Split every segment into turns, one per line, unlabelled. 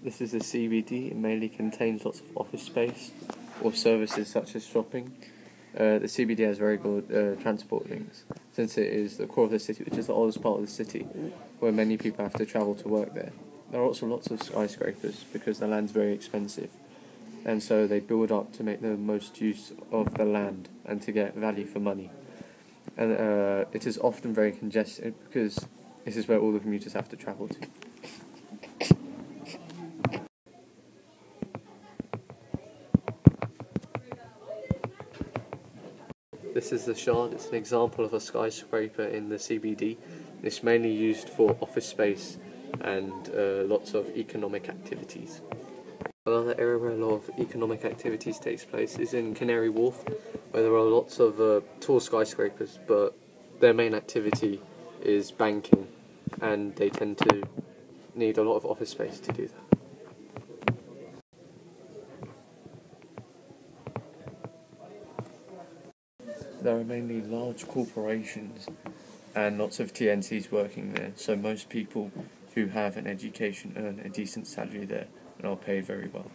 This is a CBD. It mainly contains lots of office space or services such as shopping. The CBD has very good transport links, since it is the core of the city, which is the oldest part of the city, where many people have to travel to work there. There are also lots of skyscrapers because the land's very expensive, and so they build up to make the most use of the land and to get value for money. And it is often very congested because this is where all the commuters have to travel to. This is the Shard. It's an example of a skyscraper in the CBD. It's mainly used for office space and lots of economic activities. Another area where a lot of economic activities takes place is in Canary Wharf, where there are lots of tall skyscrapers, but their main activity is banking, and they tend to need a lot of office space to do that. There are mainly large corporations and lots of TNCs working there, so most people who have an education earn a decent salary there and are paid very well.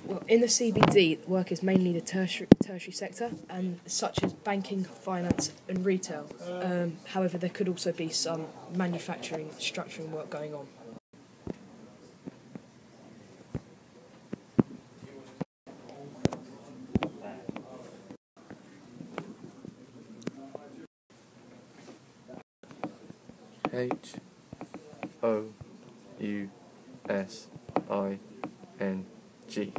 Well, in the CBD, work is mainly the tertiary sector, such as banking, finance and retail. However, there could also be some manufacturing, structuring work going on.
HOUSING.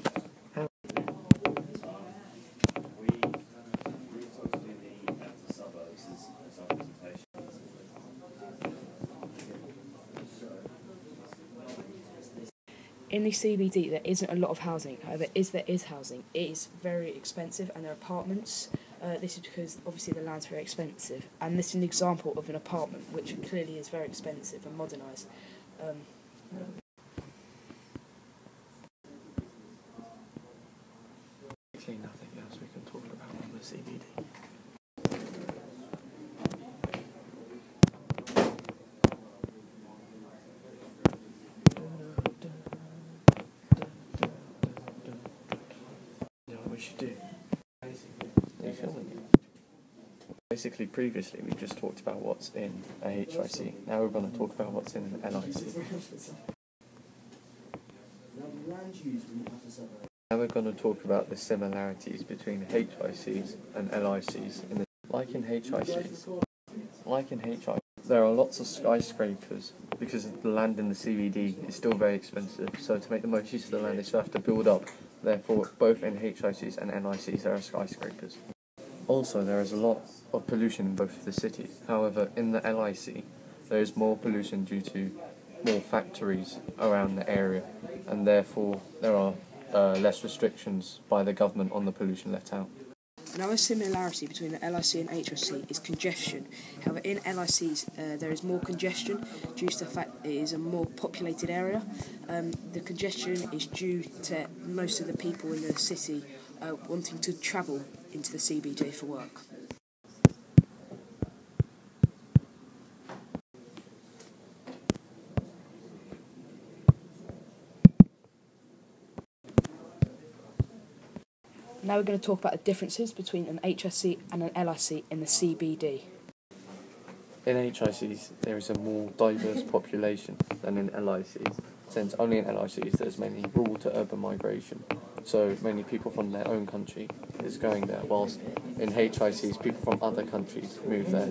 In the CBD, there isn't a lot of housing. However, there is housing, it is very expensive, and there are apartments. This is because obviously the land's very expensive, and this is an example of an apartment which clearly is very expensive and modernised.
Nothing else we can talk about on the CBD. You know what we should do? Are you filming it? Basically, previously we just talked about what's in a HIC. Now we're going to talk about what's in an LIC. Now we're going to talk about the similarities between HICs and LICs. Like in HICs, there are lots of skyscrapers because the land in the CBD is still very expensive. So to make the most use of the land, they still have to build up. Therefore, both in HICs and LICs, there are skyscrapers. Also, there is a lot of pollution in both of the cities. However, in the LIC, there is more pollution due to more factories around the area, and therefore there are less restrictions by the government on the pollution let out.
Another similarity between the LIC and HIC is congestion. However, in LICs there is more congestion due to the fact it is a more populated area. The congestion is due to most of the people in the city wanting to travel into the CBD for work. Now we're going to talk about the differences between an HIC and an LIC in the CBD.
In HICs, there is a more diverse population than in LICs, since only in LICs there's mainly rural to urban migration, so many people from their own country is going there, whilst in HICs people from other countries move there.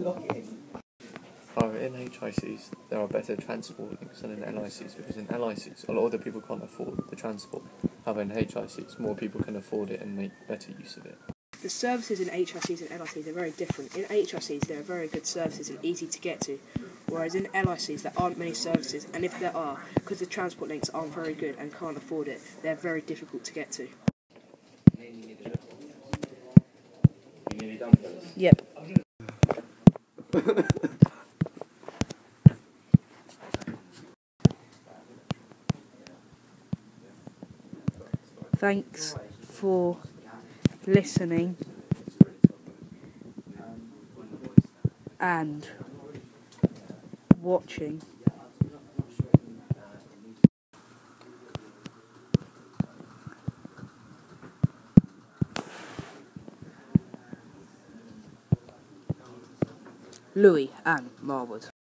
However, in HICs there are better transport links than in LICs, because in LICs a lot of the people can't afford the transport. However, in HICs more people can afford it and make better use of it.
The services in HICs and LICs are very different. In HICs there are very good services and easy to get to, whereas in LICs there aren't many services, and if there are, because the transport links aren't very good and can't afford it, they're very difficult to get to. Yep. Thanks for listening and watching. Louis and Marwood.